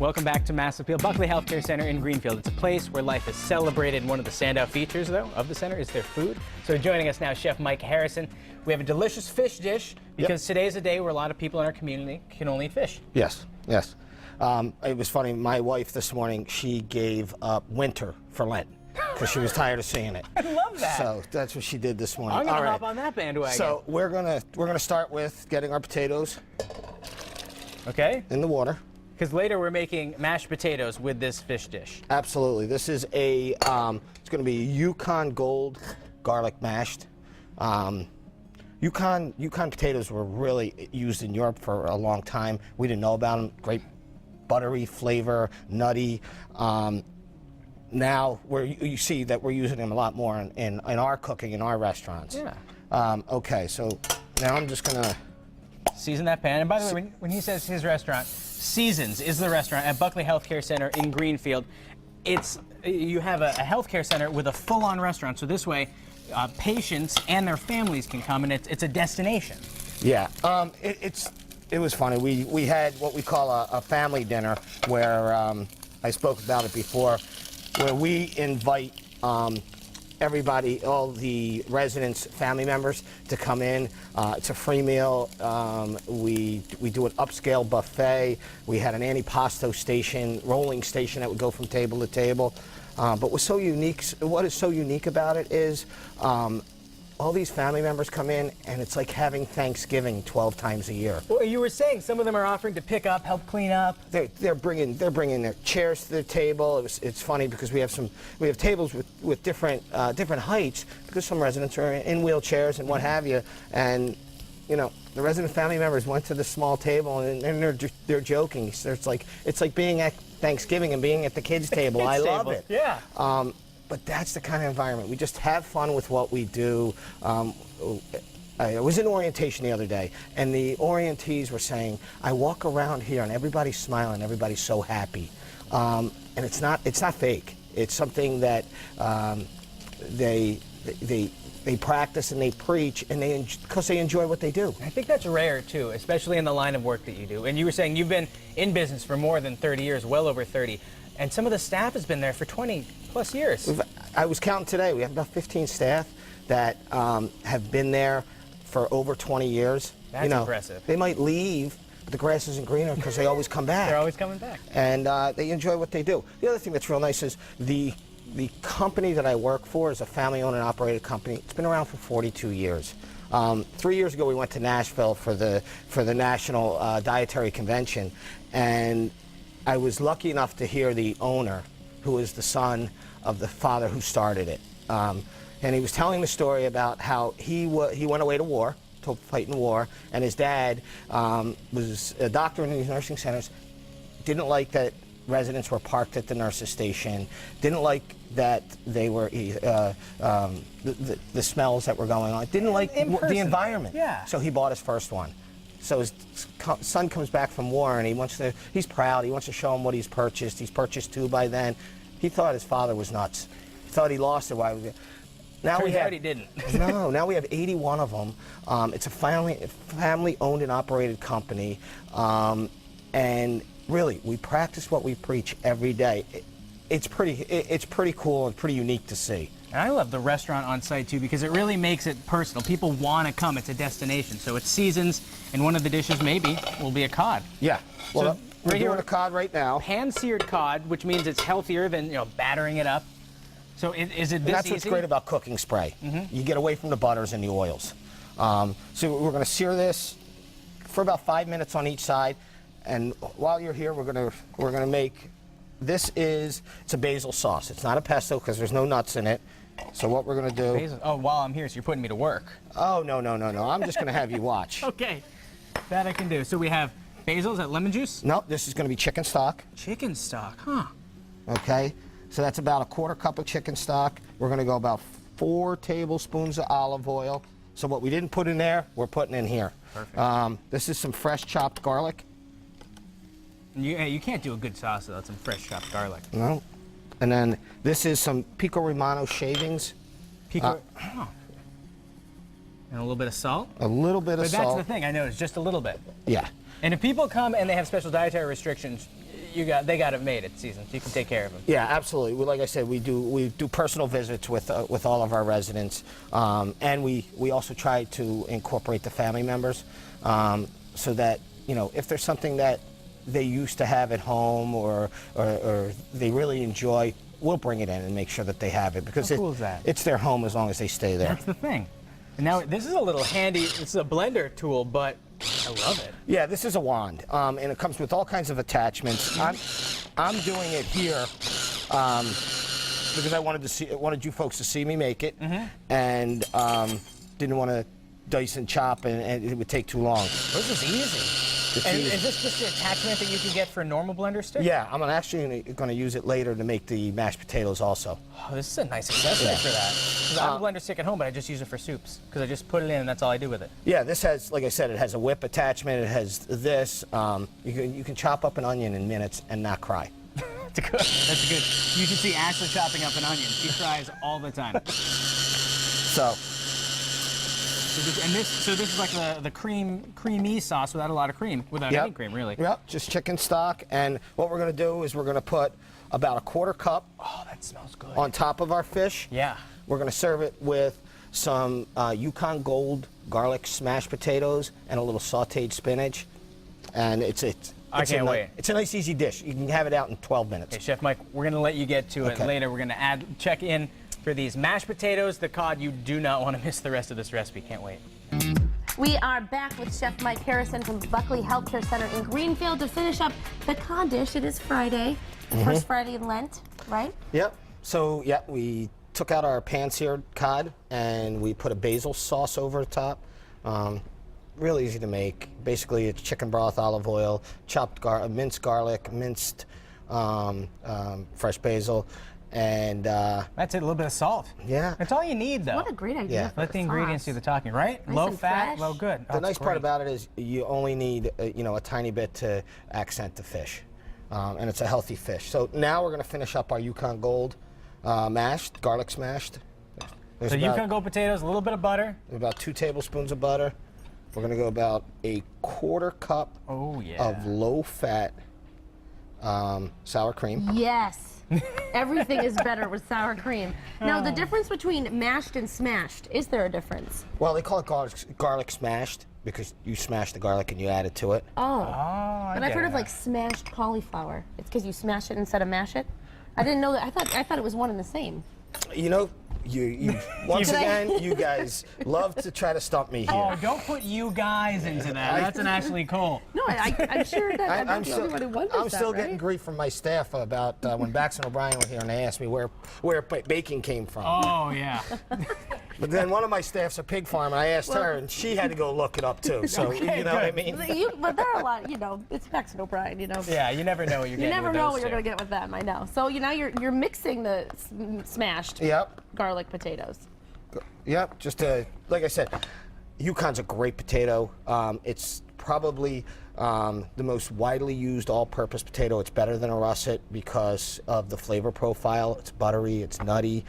Welcome back to Mass Appeal, Buckley Health Care Center in Greenfield. It's a place where life is celebrated, and one of the standout features, though, of the center is their food. So joining us now, Chef Mike Harrison. We have a delicious fish dish, because today's a day where a lot of people in our community can only eat fish. Yes, yes. It was funny, my wife this morning, she gave up winter for Lent, because she was tired of seeing it. I love that. So that's what she did this morning. I'm gonna hop on that bandwagon. So we're gonna start with getting our potatoes in the water. Because later we're making mashed potatoes with this fish dish. Absolutely. This is a, it's going to be Yukon Gold garlic mashed. Yukon potatoes were really used in Europe for a long time. We didn't know about them. Great buttery flavor, nutty. Now you see that we're using them a lot more in our cooking in our restaurants. Yeah. Okay, so now I'm just going to season that pan. And by the way, when he says his restaurant, Seasons is the restaurant at Buckley Health Care Center in Greenfield. You have a health care center with a full-on restaurant, so this way patients and their families can come, and it's a destination. Yeah, it was funny. We had what we call a family dinner, where I spoke about it before, where we invite everybody, all the residents, family members, to come in. It's a free meal. We do an upscale buffet. We had an antipasto station, rolling station that would go from table to table. But what is so unique about it is all these family members come in, and it's like having Thanksgiving 12 times a year. Well, you were saying some of them are offering to pick up, help clean up. They're bringing their chairs to the table. It's funny because we have tables with different heights, because some residents are in wheelchairs and what have you, and you know, the resident family members went to the small table, and they're joking. So it's like being at Thanksgiving and being at the kids' table. I love it. Yeah. But that's the kind of environment. We just have fun with what we do. I was in orientation the other day, and the orientees were saying, I walk around here and everybody's smiling, everybody's so happy. And it's not fake. It's something that they practice and they preach, and because they enjoy what they do. I think that's rare too, especially in the line of work that you do. And you were saying you've been in business for more than 30 years, well over 30. And some of the staff has been there for 20 plus years. I was counting today. We have about 15 staff that have been there for over 20 years. That's impressive. They might leave, but the grass isn't greener because they always come back. They're always coming back. And they enjoy what they do. The other thing that's real nice is the company that I work for is a family-owned and operated company. It's been around for 42 years. 3 years ago, we went to Nashville for the National Dietary Convention, and I was lucky enough to hear the owner, who is the son of the father who started it. And he was telling the story about how he went away to war, to fight in war, and his dad was a doctor in these nursing centers, didn't like that residents were parked at the nurses' station, didn't like that they were, the smells that were going on, didn't like the environment. Yeah. So he bought his first one. So his son comes back from war, and he's proud. He wants to show him what he's purchased. He's purchased 2 by then. He thought his father was nuts. He thought he lost it. Now he didn't. No, now we have 81 of them. It's a family-owned and operated company, and really, we practice what we preach every day. It's pretty cool and pretty unique to see. And I love the restaurant on site too, because it really makes it personal. People want to come. It's a destination. So it's Seasons, and one of the dishes maybe will be a cod. Yeah. Well, so we're doing a cod right now. Pan-seared cod, which means it's healthier than battering it up. So is it this easy? That's what's great about cooking spray. You get away from the butters and the oils. So we're going to sear this for about 5 minutes on each side, and while you're here, we're going to make. It's a basil sauce. It's not a pesto because there's no nuts in it. So what we're going to do... Basil. Oh, while I'm here, so you're putting me to work. Oh, no. I'm just going to have you watch. Okay. That I can do. So we have basil. Is that lemon juice? No, this is going to be chicken stock. Chicken stock, huh? Okay. So that's about a 1/4 cup of chicken stock. We're going to go about 4 tablespoons of olive oil. So what we didn't put in there, we're putting in here. Perfect. This is some fresh chopped garlic. You can't do a good sauce without some fresh chopped garlic. No. And then this is some pico romano shavings. And a little bit of salt? A little bit of salt. But that's the thing, I noticed, just a little bit. Yeah. And if people come and they have special dietary restrictions, they got it made at Seasons. You can take care of them. Yeah, absolutely. Like I said, we do personal visits with all of our residents, and we also try to incorporate the family members, so that if there's something that they used to have at home or they really enjoy, we'll bring it in and make sure that they have it, because How cool is that? It's their home as long as they stay there. That's the thing. And now this is a little handy. It's a blender tool, but I love it. Yeah, this is a wand, and it comes with all kinds of attachments. I'm doing it here because I wanted you folks to see me make it, and didn't want to dice and chop, and it would take too long. This is easy. And is this just the attachment that you can get for a normal blender stick? Yeah, I'm actually going to use it later to make the mashed potatoes also. Oh, this is a nice accessory for that. 'Cause I have a blender stick at home, but I just use it for soups because I just put it in and that's all I do with it. Yeah, this has, like I said, it has a whip attachment. It has this. You can chop up an onion in minutes and not cry. That's good. That's good. You can see Ashley chopping up an onion. She cries all the time. So this is like the creamy sauce without a lot of cream, without any cream, really. Yep, just chicken stock. And what we're going to do is we're going to put about a quarter cup. Oh, that smells good. On top of our fish. Yeah. We're going to serve it with some Yukon Gold garlic smashed potatoes and a little sautéed spinach. And I can't wait. It's a nice, easy dish. You can have it out in 12 minutes. Okay, Chef Mike, we're going to let you get to it later. We're going to check in for these mashed potatoes, the cod. You do not want to miss the rest of this recipe. Can't wait. We are back with Chef Mike Harrison from Buckley Health Care Center in Greenfield to finish up the cod dish. It is Friday, the first Friday in Lent, right? Yep. So, yeah, we took out our pan-seared cod and we put a basil sauce over the top. Real easy to make. Basically, it's chicken broth, olive oil, chopped minced garlic, minced fresh basil, and that's it. A little bit of salt. Yeah. That's all you need, though. What a great idea. Yeah. For Let the ingredients do the talking, right? Nice Low and fat, fresh. low good. The nice part about it is you only need a tiny bit to accent the fish, and it's a healthy fish. So now we're going to finish up our Yukon Gold mashed, garlic smashed. So Yukon Gold potatoes, a little bit of butter. About 2 tablespoons of butter. We're going to go about a quarter cup of low-fat sour cream. Yes. Everything is better with sour cream. Now, the difference between mashed and smashed, is there a difference? Well, they call it garlic smashed because you smash the garlic and you add it to it. Oh. But I've heard of like smashed cauliflower. It's because you smash it instead of mash it. I didn't know that. I thought it was one and the same. You know, you once again, you guys love to try to stump me here. Oh, don't put you guys into that. That's an Ashley Cole. No, I'm sure that I'm not the only one who wonders I'm still that, getting right? grief from my staff about when Bax and O'Brien were here and they asked me where baking came from. Oh, yeah. But then one of my staff's a pig farm, and I asked her, and she had to go look it up too. So you know what I mean. But there are a lot, it's Bax and O'Brien, Yeah, you never know what you're getting. You never with know those what you're two. going to get with them, I know. So now you're mixing the smashed garlic potatoes. Yep, like I said, Yukon's a great potato. It's probably the most widely used all-purpose potato. It's better than a russet because of the flavor profile. It's buttery, it's nutty.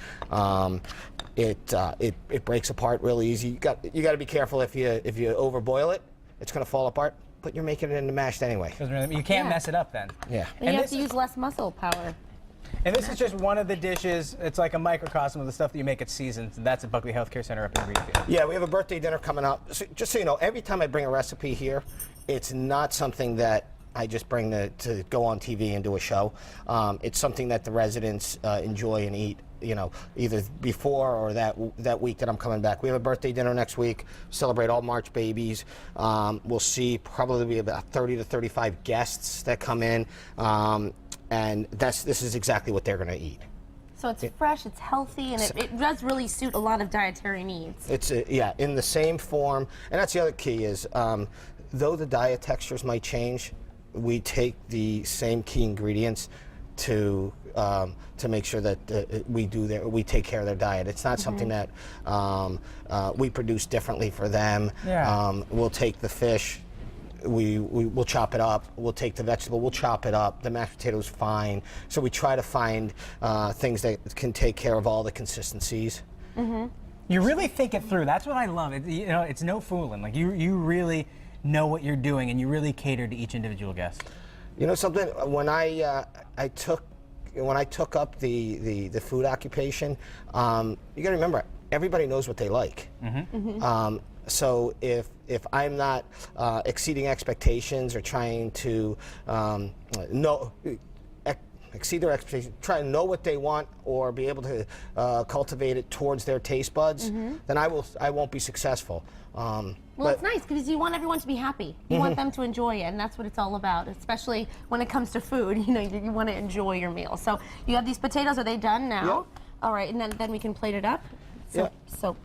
It breaks apart really easy. You got to be careful if you overboil it, it's going to fall apart. But you're making it into mashed anyway. You can't mess it up then. Yeah. And you have to use less muscle power. And this is just one of the dishes. It's like a microcosm of the stuff that you make at Seasons, and that's at Buckley Health Care Center up in Greenfield. Yeah, we have a birthday dinner coming up. So, just so you know, every time I bring a recipe here, it's not something that I just bring to go on TV and do a show. It's something that the residents enjoy and eat, either before or that week that I'm coming back. We have a birthday dinner next week, celebrate all March babies. We'll see probably be about 30 to 35 guests that come in. And this is exactly what they're going to eat. So it's fresh, it's healthy, and it does really suit a lot of dietary needs. It's in the same form, and that's the other key is though the diet textures might change, we take the same key ingredients to make sure that we take care of their diet. It's not something that we produce differently for them. Yeah. We'll take the fish. We'll chop it up. We'll take the vegetable. We'll chop it up. The mashed potatoes fine. So we try to find things that can take care of all the consistencies. You really think it through. That's what I love. It's no fooling. Like you really know what you're doing, and you really cater to each individual guest. You know something? When I took up the food occupation, you got to remember, everybody knows what they like. So if I'm not exceeding expectations or trying to exceed their expectations, try to know what they want or be able to cultivate it towards their taste buds, then I won't be successful. Well, it's nice because you want everyone to be happy. You want them to enjoy it, and that's what it's all about, especially when it comes to food. You know, you want to enjoy your meal. So you have these potatoes. Are they done now? Yep. All right, and then we can plate it up. So, so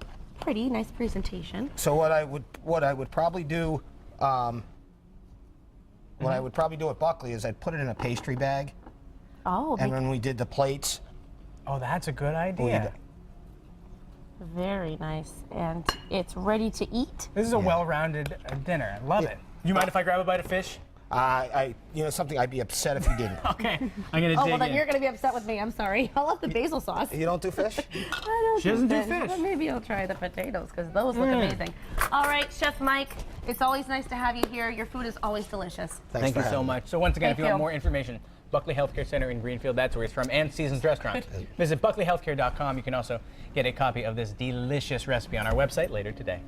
pretty, nice presentation. So what I would probably do, what I would probably do at Buckley is I'd put it in a pastry bag. Oh, And when we did the plates, Oh, that's a good idea. very nice, and it's ready to eat. This is a well-rounded dinner. I love it. You mind if I grab a bite of fish? you know something, I'd be upset if you didn't. Okay, I'm gonna Oh, dig well, then in. you're going to be upset with me. I'm sorry. I love the basil sauce. You don't do fish? I don't She doesn't do fish. fish. Well, maybe I'll try the potatoes because those look amazing. All right, Chef Mike, it's always nice to have you here. Your food is always delicious. Thank you so much. So once again, if you Thank want you. more information, Buckley Health Care Center in Greenfield, that's where it's from, and Seasons Restaurant. Visit buckleyhealthcare.com. You can also get a copy of this delicious recipe on our website later today.